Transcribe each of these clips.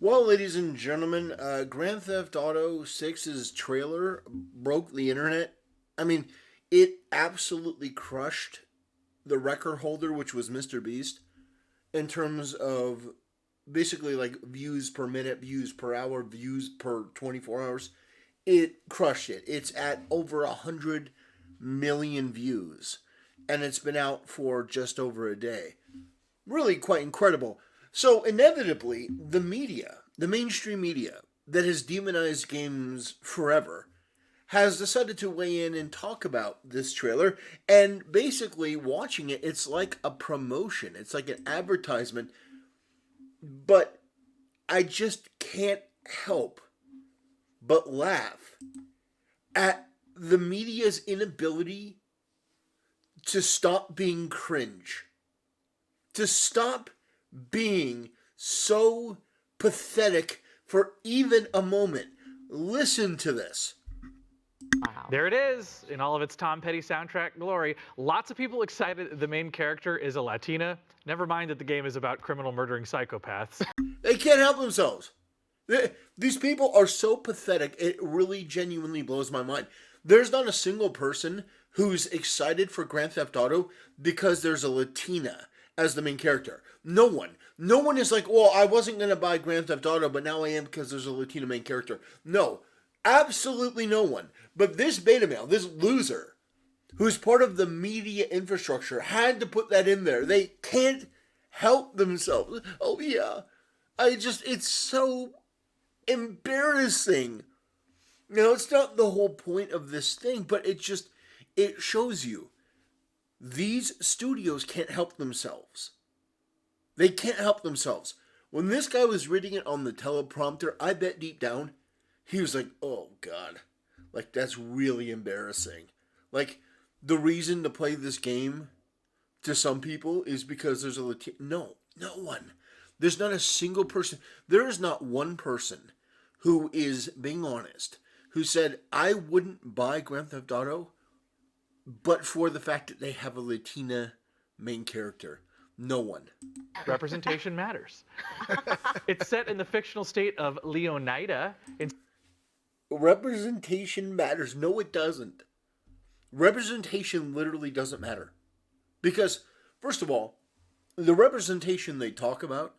Well, ladies and gentlemen, Grand Theft Auto Six's trailer broke the internet. I mean, it absolutely crushed the record holder, which was Mr. Beast, in terms of basically like views per minute, views per hour, views per 24 hours. It crushed it. It's at over 100 million views, and it's been out for just over a day. Really quite incredible. So, inevitably, the media, the mainstream media that has demonized games forever, has decided to weigh in and talk about this trailer. And basically, watching it, it's like a promotion, it's like an advertisement. But I just can't help but laugh at the media's inability to stop being cringe, to stop being so pathetic for even a moment. Listen to this. There it is, in all of its Tom Petty soundtrack glory. Lots of people excited the main character is a Latina. Never mind that the game is about criminal murdering psychopaths. They can't help themselves. These people are so pathetic, it really genuinely blows my mind. There's not a single person who's excited for Grand Theft Auto because there's a Latina as the main character. No one. No one is like, well, I wasn't going to buy Grand Theft Auto, but now I am because there's a Latina main character. No. Absolutely no one. But this beta male, this loser, who's part of the media infrastructure, had to put that in there. They can't help themselves. Oh, yeah. It's so embarrassing. It's not the whole point of this thing, but it shows you these studios can't help themselves. They can't help themselves. When this guy was reading it on the teleprompter, I bet deep down, he was like, oh, God. Like, that's really embarrassing. Like, the reason to play this game to some people is because there's a Latino. No one. There's not a single person. There is not one person who is being honest, who said, I wouldn't buy Grand Theft Auto, but for the fact that they have a Latina main character. No one. Representation matters. It's set in the fictional state of Leonida. Representation matters. No, it doesn't. Representation literally doesn't matter. Because, first of all, the representation they talk about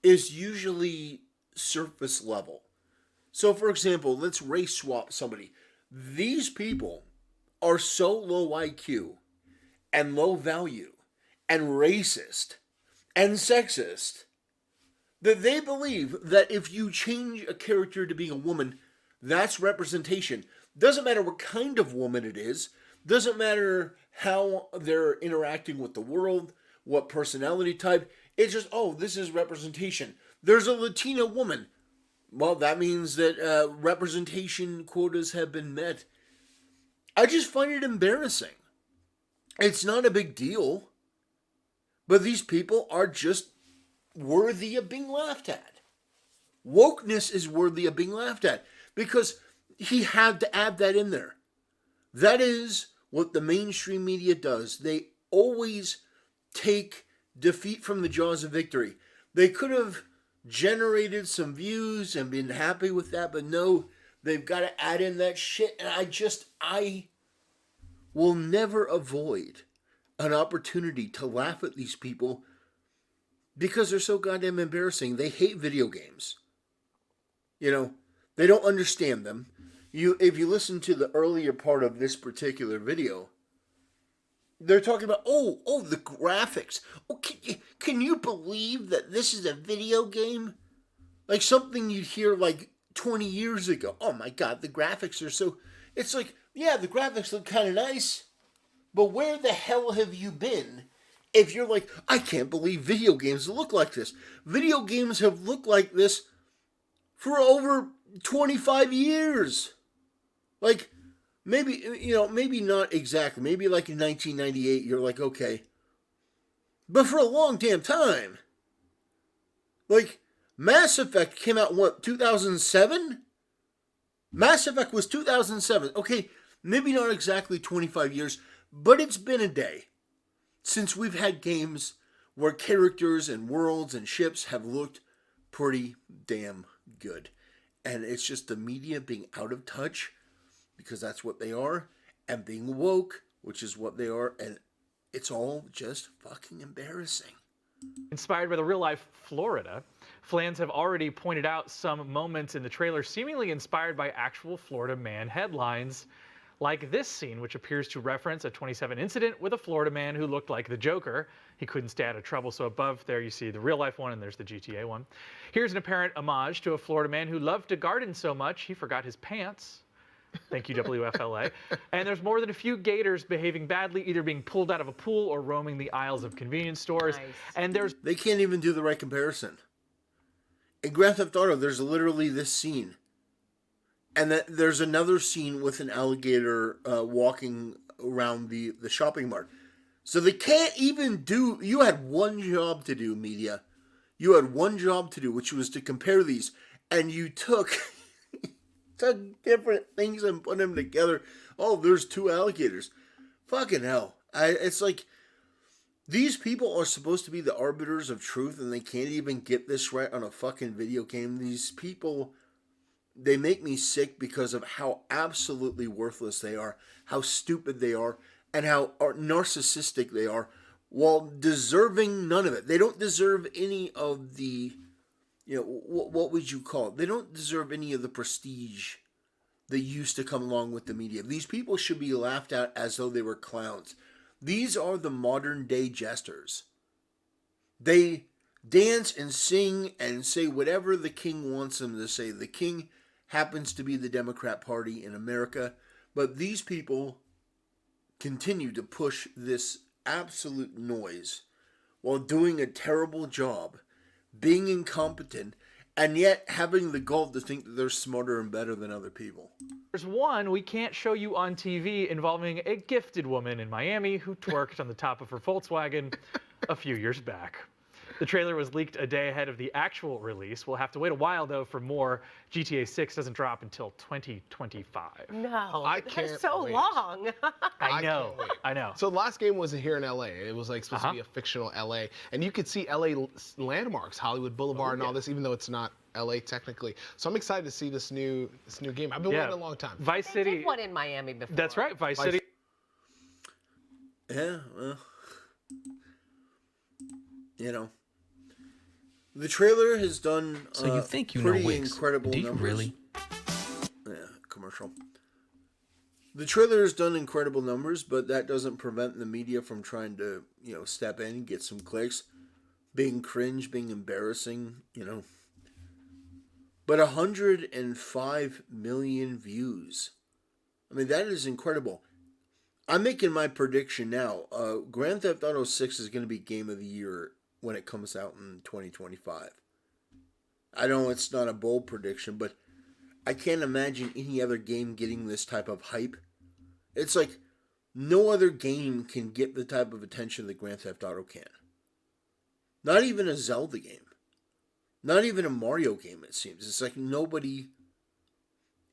is usually surface level. So, for example, let's race swap somebody. These people are so low IQ and low value and racist and sexist that they believe that if you change a character to being a woman, that's representation. Doesn't matter what kind of woman it is. Doesn't matter how they're interacting with the world, what personality type. It's just, oh, this is representation. There's a Latina woman. Well, that means that representation quotas have been met. I just find it embarrassing. It's not a big deal. But these people are just worthy of being laughed at. Wokeness is worthy of being laughed at. Because he had to add that in there. That is what the mainstream media does. They always take defeat from the jaws of victory. They could have generated some views and been happy with that, but no, they've got to add in that shit. And I will never avoid an opportunity to laugh at these people because they're so goddamn embarrassing. They hate video games. They don't understand them. If you listen to the earlier part of this particular video, they're talking about, the graphics. Oh, can you believe that this is a video game? Like something you'd hear like 20 years ago. Oh my God, the graphics are so... It's like, yeah, the graphics look kind of nice, but where the hell have you been if you're like, I can't believe video games look like this? Video games have looked like this for over 25 years. Like, maybe not exactly. Maybe like in 1998, you're like, okay. But for a long damn time. Like, Mass Effect came out, 2007? Mass Effect was 2007. Okay, maybe not exactly 25 years, but it's been a day since we've had games where characters and worlds and ships have looked pretty damn good. And it's just the media being out of touch, because that's what they are, and being woke, which is what they are, and it's all just fucking embarrassing. Inspired by the real-life Florida, fans have already pointed out some moments in the trailer seemingly inspired by actual Florida man headlines, like this scene, which appears to reference a 27 incident with a Florida man who looked like the Joker. He couldn't stay out of trouble, so above there you see the real-life one, and there's the GTA one. Here's an apparent homage to a Florida man who loved to garden so much he forgot his pants. Thank you, WFLA. And there's more than a few gators behaving badly, either being pulled out of a pool or roaming the aisles of convenience stores. Nice. And there's... They can't even do the right comparison. In Grand Theft Auto, there's literally this scene. And there's another scene with an alligator walking around the shopping mart. So they can't even do... You had one job to do, media. You had one job to do, which was to compare these. And you took... different things and put them together. Oh, there's two alligators. Fucking hell. It's like, these people are supposed to be the arbiters of truth, and they can't even get this right on a fucking video game. These people, they make me sick because of how absolutely worthless they are, how stupid they are, and how narcissistic they are, while deserving none of it. They don't deserve any of the... what would you call it? They don't deserve any of the prestige that used to come along with the media. These people should be laughed at as though they were clowns. These are the modern day jesters. They dance and sing and say whatever the king wants them to say. The king happens to be the Democrat Party in America, but these people continue to push this absolute noise while doing a terrible job, being incompetent, and yet having the gall to think that they're smarter and better than other people. There's one we can't show you on TV involving a gifted woman in Miami who twerked on the top of her Volkswagen a few years back. The trailer was leaked a day ahead of the actual release. We'll have to wait a while, though, for more. GTA 6 doesn't drop until 2025. No, I can't that's so wait. long. I know, can't wait. I know. So the last game was here in LA. It was like supposed to be a fictional LA, and you could see LA landmarks, Hollywood Boulevard, and all this, even though it's not LA technically. So I'm excited to see this new game. I've been waiting a long time. Vice They City. did one in Miami before. That's right, Vice City. Yeah, well, the trailer has done So you think you pretty know Wix? incredible Do you numbers. really? Yeah, commercial. The trailer has done incredible numbers, but that doesn't prevent the media from trying to, step in, get some clicks, being cringe, being embarrassing, But 105 million views. I mean, that is incredible. I'm making my prediction now. Grand Theft Auto 6 is going to be Game of the Year when it comes out in 2025. I know it's not a bold prediction, but I can't imagine any other game getting this type of hype. It's like no other game can get the type of attention that Grand Theft Auto can. Not even a Zelda game. Not even a Mario game, it seems. It's like nobody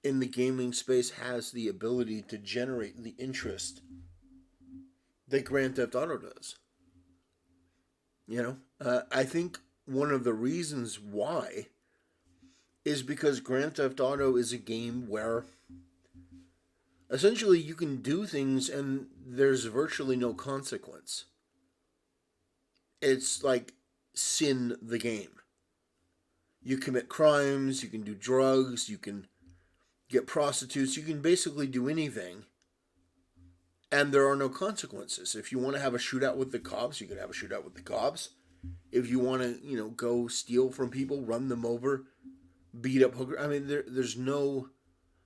in the gaming space has the ability to generate the interest that Grand Theft Auto does. I think one of the reasons why is because Grand Theft Auto is a game where essentially you can do things and there's virtually no consequence. It's like sin the game. You commit crimes, you can do drugs, you can get prostitutes, you can basically do anything. And there are no consequences. If you want to have a shootout with the cops, you can have a shootout with the cops. If you want to, go steal from people, run them over, beat up hookers. I mean, there's no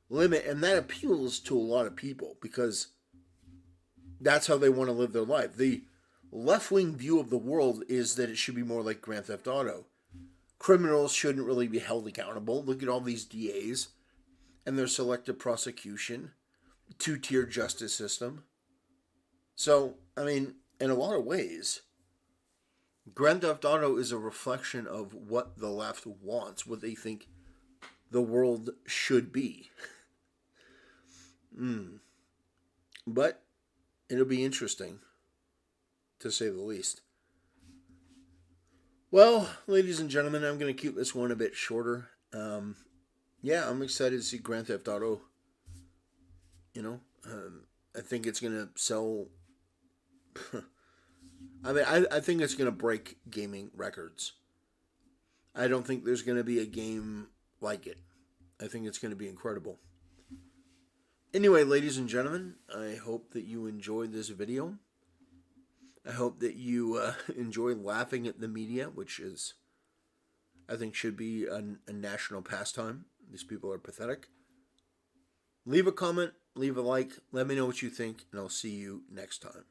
limit. And that appeals to a lot of people because that's how they want to live their life. The left-wing view of the world is that it should be more like Grand Theft Auto. Criminals shouldn't really be held accountable. Look at all these DAs and their selective prosecution, two-tier justice system. So, I mean, in a lot of ways, Grand Theft Auto is a reflection of what the left wants, what they think the world should be. But it'll be interesting, to say the least. Well, ladies and gentlemen, I'm going to keep this one a bit shorter. Yeah, I'm excited to see Grand Theft Auto. You know, I think it's going to sell. I mean, I think it's going to break gaming records. I don't think there's going to be a game like it. I think it's going to be incredible. Anyway, ladies and gentlemen, I hope that you enjoyed this video. I hope that you enjoy laughing at the media, which is, I think, should be a national pastime. These people are pathetic. Leave a comment, leave a like, let me know what you think, and I'll see you next time.